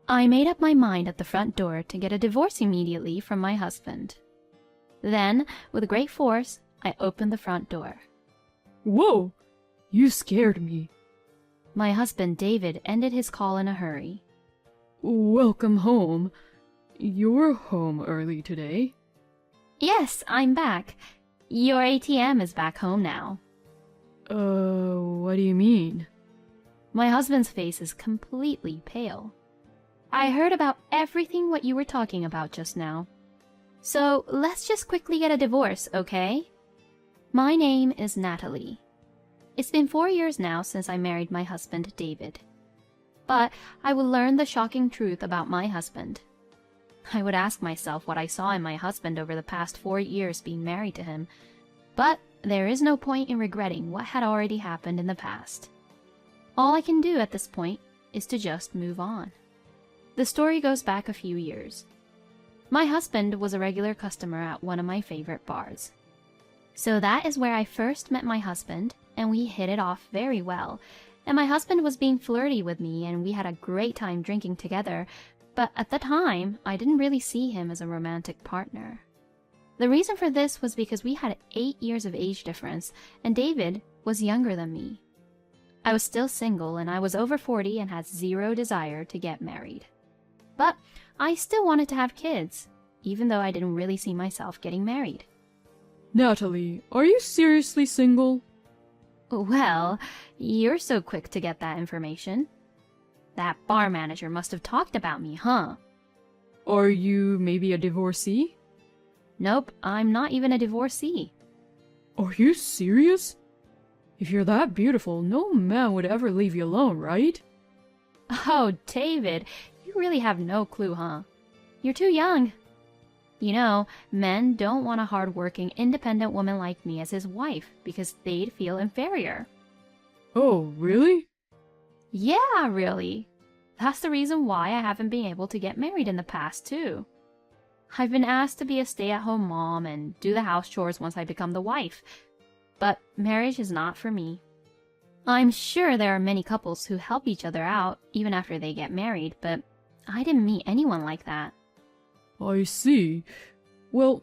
I made up my mind at the front door to get a divorce immediately from my husband. Then, with great force, I opened the front door. Whoa! You scared me. My husband, David, ended his call in a hurry. Welcome home. You're home early today. Yes, I'm back. Your ATM is back home now. What do you mean? My husband's face is completely pale. I heard about everything what you were talking about just now. So let's just quickly get a divorce, okay? My name is Natalie. It's been 4 years now since I married my husband, David. But I would learn the shocking truth about my husband. I would ask myself what I saw in my husband over the past 4 years being married to him. But there is no point in regretting what had already happened in the past. All I can do at this point is to just move on. The story goes back a few years. My husband was a regular customer at one of my favorite bars. So that is where I first met my husband, and we hit it off very well. And my husband was being flirty with me, and we had a great time drinking together, but at the time, I didn't really see him as a romantic partner. The reason for this was because we had 8 years of age difference, and David was younger than me. I was still single, and I was over 40 and had zero desire to get married. But I still wanted to have kids, even though I didn't really see myself getting married. Natalie, are you seriously single? Well, you're so quick to get that information. That bar manager must have talked about me, huh? Are you maybe a divorcee? Nope, I'm not even a divorcee. Are you serious? If you're that beautiful, no man would ever leave you alone, right? Oh, David, you really have no clue, huh? You're too young. You know, men don't want a hard-working, independent woman like me as his wife because they'd feel inferior. Oh, really? Yeah, really. That's the reason why I haven't been able to get married in the past, too. I've been asked to be a stay-at-home mom and do the house chores once I become the wife. But marriage is not for me. I'm sure there are many couples who help each other out even after they get married, but I didn't meet anyone like that. I see. Well,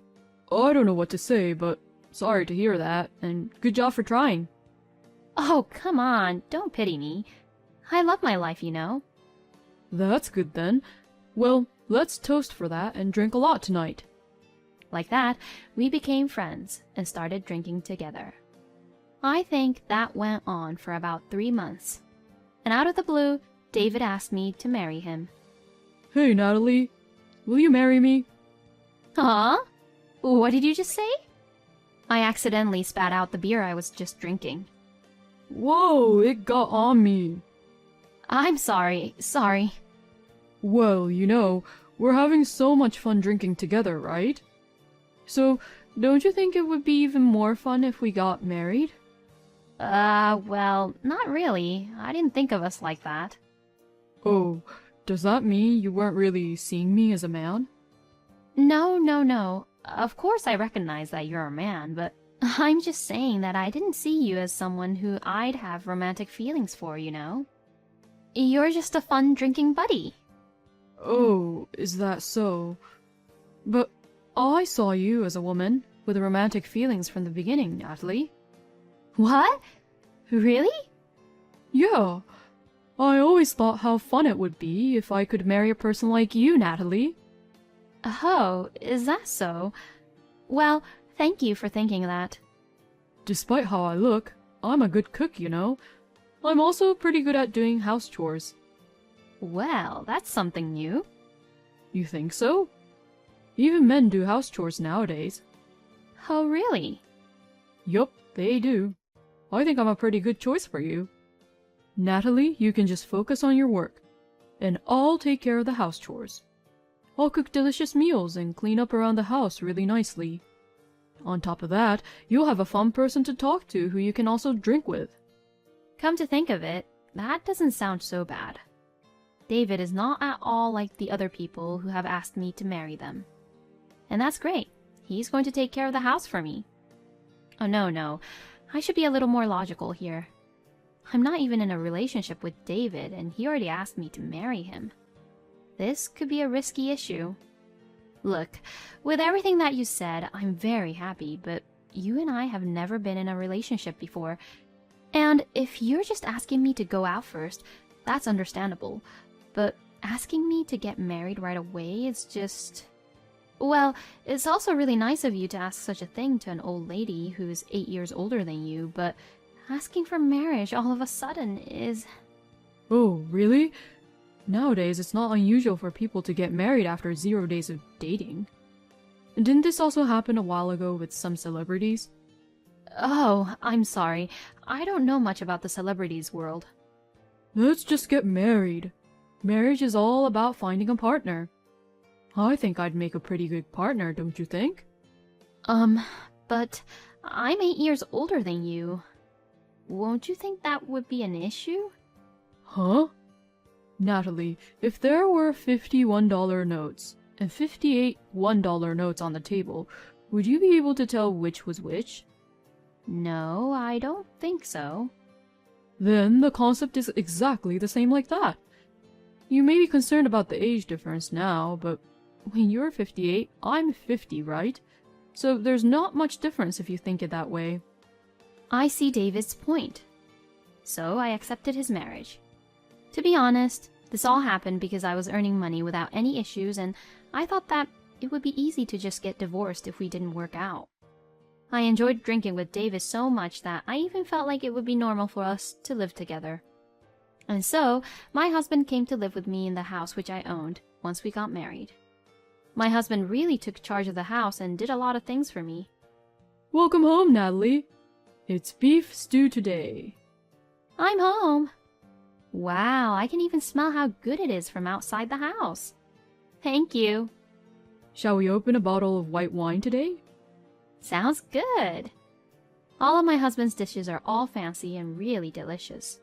I don't know what to say, but sorry to hear that, and good job for trying. Oh, come on, don't pity me. I love my life, you know. That's good then. Well, let's toast for that and drink a lot tonight. Like that, we became friends and started drinking together. I think that went on for about 3 months. And out of the blue, David asked me to marry him. Hey, Natalie, will you marry me? Huh? What did you just say? I accidentally spat out the beer I was just drinking. Whoa, it got on me. I'm sorry. Well, you know, we're having so much fun drinking together, right? So, don't you think it would be even more fun if we got married? Well, not really. I didn't think of us like that. Oh, does that mean you weren't really seeing me as a man? No. Of course I recognize that you're a man, but I'm just saying that I didn't see you as someone who I'd have romantic feelings for, you know? You're just a fun drinking buddy. Oh, is that so? But I saw you as a woman with romantic feelings from the beginning, Natalie. What? Really? Yeah. I always thought how fun it would be if I could marry a person like you, Natalie. Oh, is that so? Well, thank you for thinking that. Despite how I look, I'm a good cook, you know. I'm also pretty good at doing house chores. Well, that's something new. You think so? Even men do house chores nowadays. Oh, really? Yup, they do. I think I'm a pretty good choice for you. Natalie, you can just focus on your work, and I'll take care of the house chores. I'll cook delicious meals and clean up around the house really nicely. On top of that, you'll have a fun person to talk to who you can also drink with. Come to think of it, that doesn't sound so bad. David is not at all like the other people who have asked me to marry them. And that's great. He's going to take care of the house for me. Oh, no. I should be a little more logical here. I'm not even in a relationship with David, and he already asked me to marry him. This could be a risky issue. Look, with everything that you said, I'm very happy, but you and I have never been in a relationship before. And if you're just asking me to go out first, that's understandable. But asking me to get married right away is just... Well, it's also really nice of you to ask such a thing to an old lady who's 8 years older than you, but asking for marriage all of a sudden is... Oh, really? Nowadays, it's not unusual for people to get married after 0 days of dating. Didn't this also happen a while ago with some celebrities? Oh, I'm sorry. I don't know much about the celebrities world. Let's just get married. Marriage is all about finding a partner. I think I'd make a pretty good partner, don't you think? But I'm 8 years older than you. Won't you think that would be an issue? Huh? Natalie, if there were 50 $1 notes and 58 $1 notes on the table, would you be able to tell which was which? No, I don't think so. Then the concept is exactly the same like that. You may be concerned about the age difference now, but when you're 58, I'm 50, right? So there's not much difference if you think it that way. I see David's point. So I accepted his marriage. To be honest, this all happened because I was earning money without any issues, and I thought that it would be easy to just get divorced if we didn't work out. I enjoyed drinking with David so much that I even felt like it would be normal for us to live together. And so, my husband came to live with me in the house which I owned once we got married. My husband really took charge of the house and did a lot of things for me. Welcome home, Natalie. It's beef stew today. I'm home. Wow, I can even smell how good it is from outside the house. Thank you. Shall we open a bottle of white wine today? Sounds good. All of my husband's dishes are all fancy and really delicious.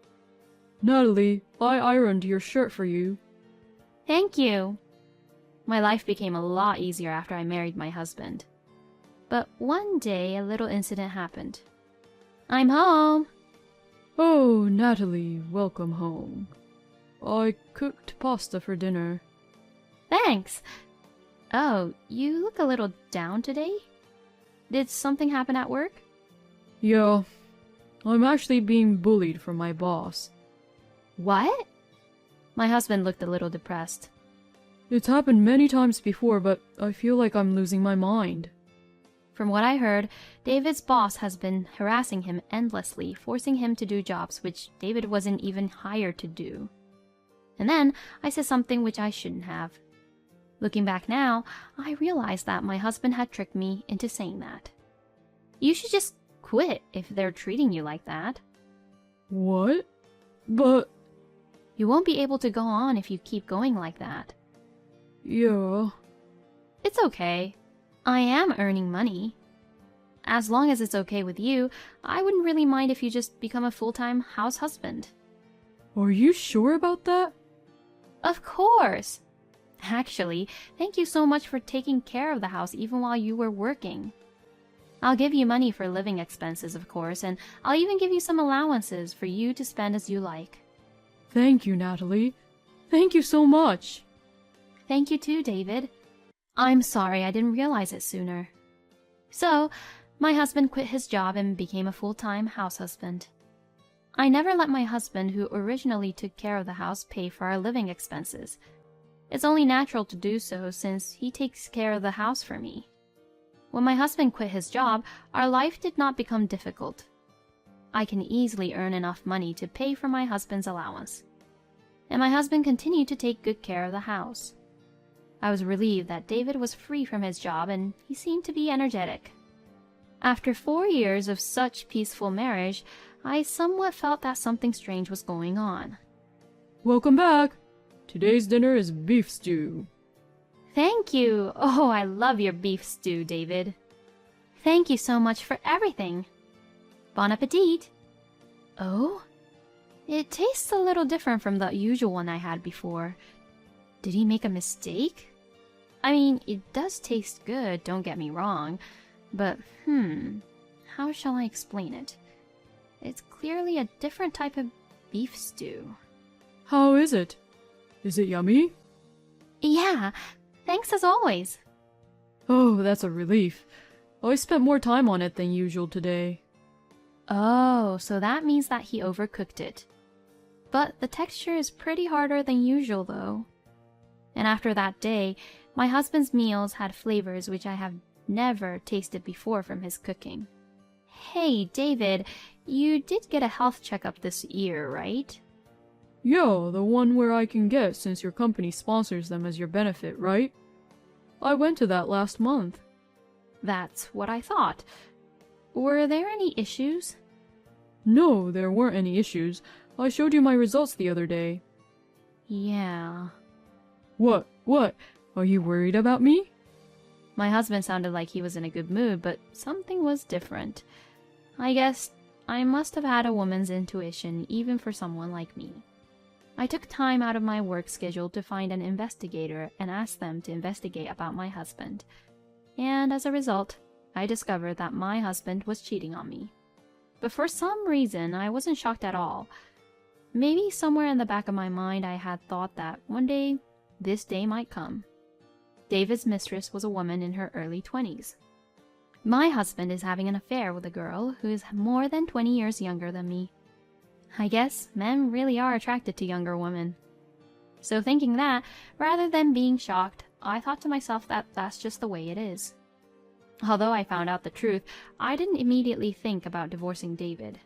Natalie, I ironed your shirt for you. Thank you. My life became a lot easier after I married my husband. But one day a little incident happened. I'm home. Oh, Natalie, welcome home. I cooked pasta for dinner. Thanks. Oh, you look a little down today? Did something happen at work? Yeah, I'm actually being bullied from my boss. What? My husband looked a little depressed. It's happened many times before, but I feel like I'm losing my mind. From what I heard, David's boss has been harassing him endlessly, forcing him to do jobs which David wasn't even hired to do. And then I said something which I shouldn't have. Looking back now, I realized that my husband had tricked me into saying that. You should just quit if they're treating you like that. What? But... You won't be able to go on if you keep going like that. Yeah. It's okay. I am earning money. As long as it's okay with you, I wouldn't really mind if you just become a full-time house husband. Are you sure about that? Of course! Actually, thank you so much for taking care of the house even while you were working. I'll give you money for living expenses, of course, and I'll even give you some allowances for you to spend as you like. Thank you, Natalie. Thank you so much. Thank you too, David. I'm sorry I didn't realize it sooner. So, my husband quit his job and became a full-time house husband. I never let my husband, who originally took care of the house, pay for our living expenses. It's only natural to do so since he takes care of the house for me. When my husband quit his job, our life did not become difficult. I can easily earn enough money to pay for my husband's allowance. And my husband continued to take good care of the house. I was relieved that David was free from his job and he seemed to be energetic. After 4 years of such peaceful marriage, I somewhat felt that something strange was going on. Welcome back. Today's dinner is beef stew. Thank you. Oh, I love your beef stew, David. Thank you so much for everything. Bon appetit. Oh? It tastes a little different from the usual one I had before. Did he make a mistake? I mean, it does taste good, don't get me wrong, but how shall I explain it? It's clearly a different type of beef stew. How is it? Is it yummy? Yeah, thanks as always. Oh, that's a relief. I spent more time on it than usual today. Oh, so that means that he overcooked it. But the texture is pretty harder than usual, though. And after that day, my husband's meals had flavors which I have never tasted before from his cooking. Hey, David, you did get a health checkup this year, right? Yeah, the one where I can get since your company sponsors them as your benefit, right? I went to that last month. That's what I thought. Were there any issues? No, there weren't any issues. I showed you my results the other day. Yeah. What? What? Are you worried about me? My husband sounded like he was in a good mood, but something was different. I guess I must have had a woman's intuition, even for someone like me. I took time out of my work schedule to find an investigator and asked them to investigate about my husband. And as a result, I discovered that my husband was cheating on me. But for some reason, I wasn't shocked at all. Maybe somewhere in the back of my mind I had thought that one day, this day might come. David's mistress was a woman in her early 20s. My husband is having an affair with a girl who is more than 20 years younger than me. I guess men really are attracted to younger women. So thinking that, rather than being shocked, I thought to myself that that's just the way it is. Although I found out the truth, I didn't immediately think about divorcing David.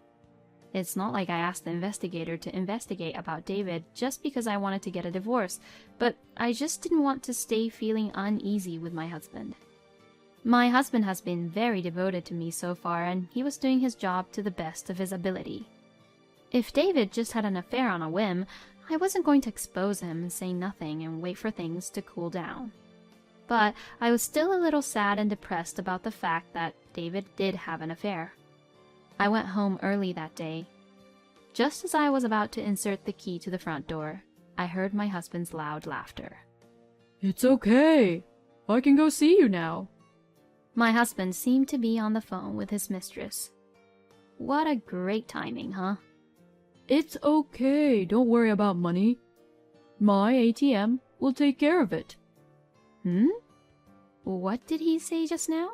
It's not like I asked the investigator to investigate about David just because I wanted to get a divorce, but I just didn't want to stay feeling uneasy with my husband. My husband has been very devoted to me so far, and he was doing his job to the best of his ability. If David just had an affair on a whim, I wasn't going to expose him and say nothing and wait for things to cool down. But I was still a little sad and depressed about the fact that David did have an affair. I went home early that day. Just as I was about to insert the key to the front door, I heard my husband's loud laughter. It's okay. I can go see you now. My husband seemed to be on the phone with his mistress. What a great timing, huh? It's okay. Don't worry about money. My ATM will take care of it. What did he say just now?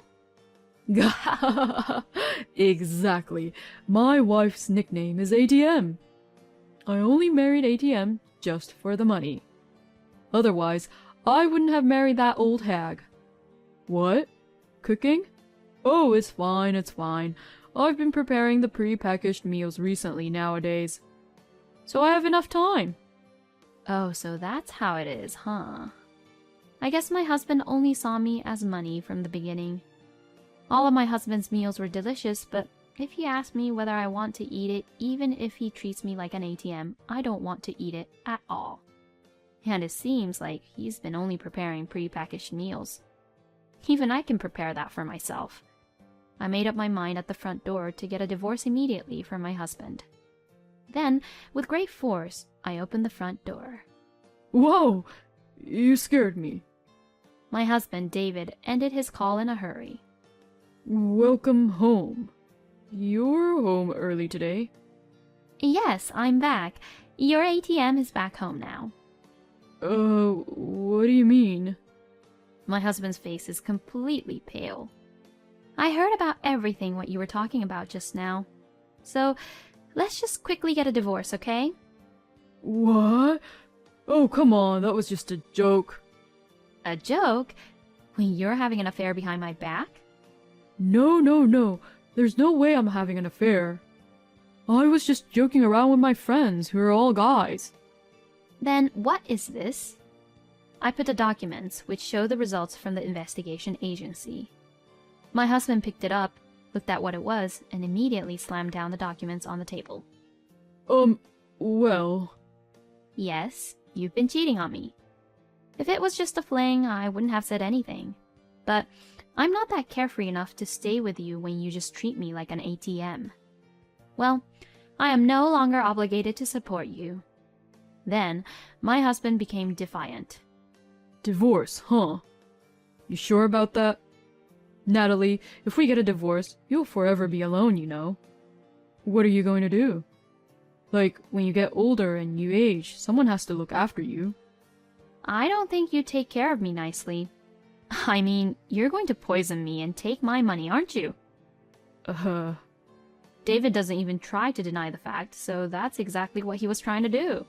Exactly. My wife's nickname is ATM. I only married ATM just for the money. Otherwise, I wouldn't have married that old hag. What? Cooking? Oh, it's fine, it's fine. I've been preparing the pre-packaged meals recently nowadays. So I have enough time. Oh, so that's how it is, huh? I guess my husband only saw me as money from the beginning. All of my husband's meals were delicious, but if he asks me whether I want to eat it, even if he treats me like an ATM, I don't want to eat it at all. And it seems like he's been only preparing pre-packaged meals. Even I can prepare that for myself. I made up my mind at the front door to get a divorce immediately from my husband. Then, with great force, I opened the front door. Whoa! You scared me. My husband, David, ended his call in a hurry. Welcome home. You're home early today. Yes, I'm back. Your ATM is back home now. What do you mean? My husband's face is completely pale. I heard about everything what you were talking about just now. So, let's just quickly get a divorce, okay? What? Oh, come on, that was just a joke. A joke? When you're having an affair behind my back? No. There's no way I'm having an affair. I was just joking around with my friends who are all guys. Then what is this? I put the documents, which show the results from the investigation agency. My husband picked it up, looked at what it was, and immediately slammed down the documents on the table. Well... Yes, you've been cheating on me. If it was just a fling, I wouldn't have said anything. But I'm not that carefree enough to stay with you when you just treat me like an ATM. Well, I am no longer obligated to support you. Then, my husband became defiant. Divorce, huh? You sure about that? Natalie, if we get a divorce, you'll forever be alone, you know. What are you going to do? Like, when you get older and you age, someone has to look after you. I don't think you take care of me nicely. I mean, you're going to poison me and take my money, aren't you? David doesn't even try to deny the fact, so that's exactly what he was trying to do.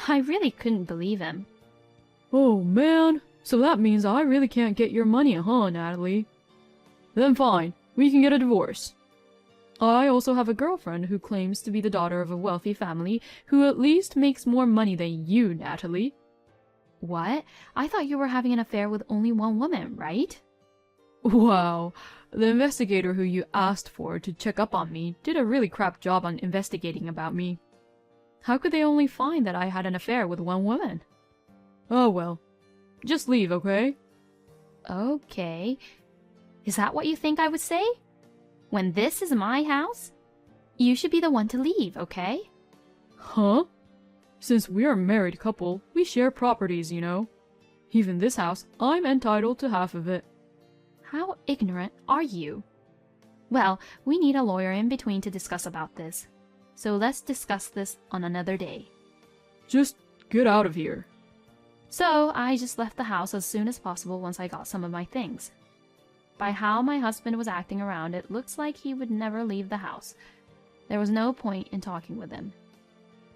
I really couldn't believe him. Oh man, so that means I really can't get your money, huh, Natalie? Then fine, we can get a divorce. I also have a girlfriend who claims to be the daughter of a wealthy family who at least makes more money than you, Natalie. What? I thought you were having an affair with only one woman, right? Wow, the investigator who you asked for to check up on me did a really crap job on investigating about me. How could they only find that I had an affair with one woman? Oh well, just leave, okay? Okay. Is that what you think I would say? When this is my house? You should be the one to leave, okay? Huh? Since we're a married couple, we share properties, you know. Even this house, I'm entitled to half of it. How ignorant are you? Well, we need a lawyer in between to discuss about this. So let's discuss this on another day. Just get out of here. So I just left the house as soon as possible once I got some of my things. By how my husband was acting around, it looks like he would never leave the house. There was no point in talking with him.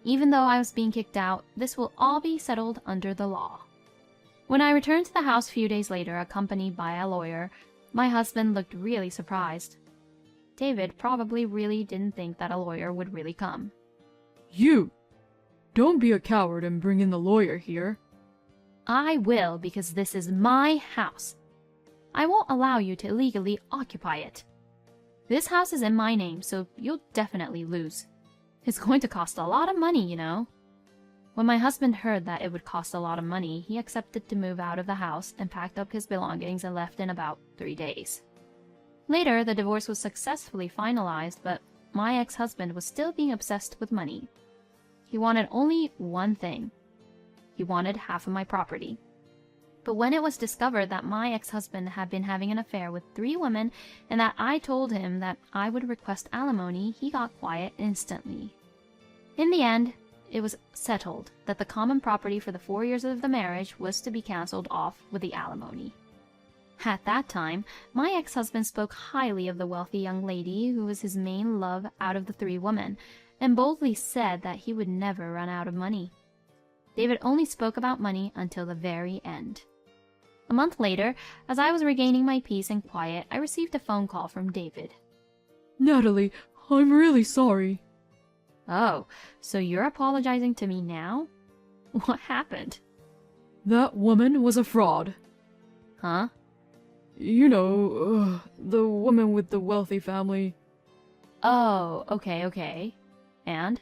Even though I was being kicked out, this will all be settled under the law. When I returned to the house a few days later, accompanied by a lawyer, my husband looked really surprised. David probably really didn't think that a lawyer would really come. You! Don't be a coward and bring in the lawyer here. I will, because this is my house. I won't allow you to illegally occupy it. This house is in my name, so you'll definitely lose. It's going to cost a lot of money, you know. When my husband heard that it would cost a lot of money, he accepted to move out of the house and packed up his belongings and left in about 3 days. Later, the divorce was successfully finalized, but my ex-husband was still being obsessed with money. He wanted only one thing. He wanted half of my property. But when it was discovered that my ex-husband had been having an affair with 3 women and that I told him that I would request alimony, he got quiet instantly. In the end, it was settled that the common property for the 4 years of the marriage was to be cancelled off with the alimony. At that time, my ex-husband spoke highly of the wealthy young lady who was his main love out of the 3 women, and boldly said that he would never run out of money. David only spoke about money until the very end. A month later, as I was regaining my peace and quiet, I received a phone call from David. Natalie, I'm really sorry. Oh, so you're apologizing to me now? What happened? That woman was a fraud. Huh? You know, the woman with the wealthy family. Oh, okay. And?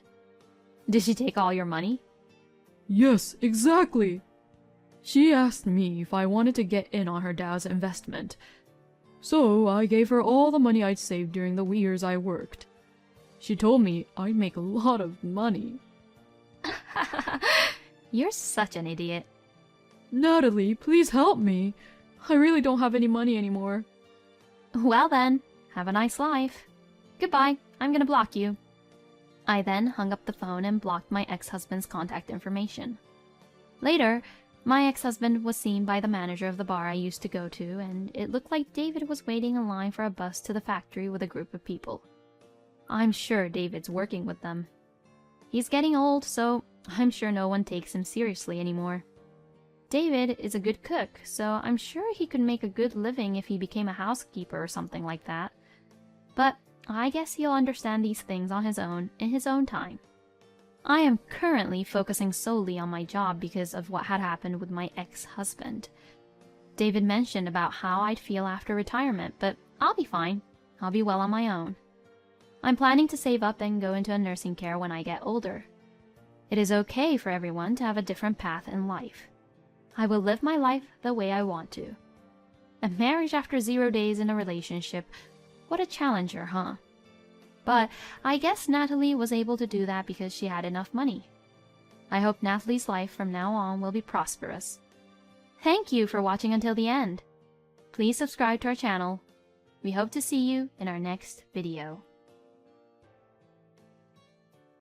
Did she take all your money? Yes, exactly. She asked me if I wanted to get in on her dad's investment. So I gave her all the money I'd saved during the years I worked. She told me I'd make a lot of money. You're such an idiot. Natalie, please help me. I really don't have any money anymore. Well then, have a nice life. Goodbye, I'm gonna block you. I then hung up the phone and blocked my ex-husband's contact information. Later, my ex-husband was seen by the manager of the bar I used to go to, and it looked like David was waiting in line for a bus to the factory with a group of people. I'm sure David's working with them. He's getting old, so I'm sure no one takes him seriously anymore. David is a good cook, so I'm sure he could make a good living if he became a housekeeper or something like that. But I guess he'll understand these things on his own, in his own time. I am currently focusing solely on my job because of what had happened with my ex-husband. David mentioned about how I'd feel after retirement, but I'll be fine. I'll be well on my own. I'm planning to save up and go into nursing care when I get older. It is okay for everyone to have a different path in life. I will live my life the way I want to. A marriage after 0 days in a relationship, what a challenger, huh? But I guess Natalie was able to do that because she had enough money. I hope Natalie's life from now on will be prosperous. Thank you for watching until the end. Please subscribe to our channel. We hope to see you in our next video.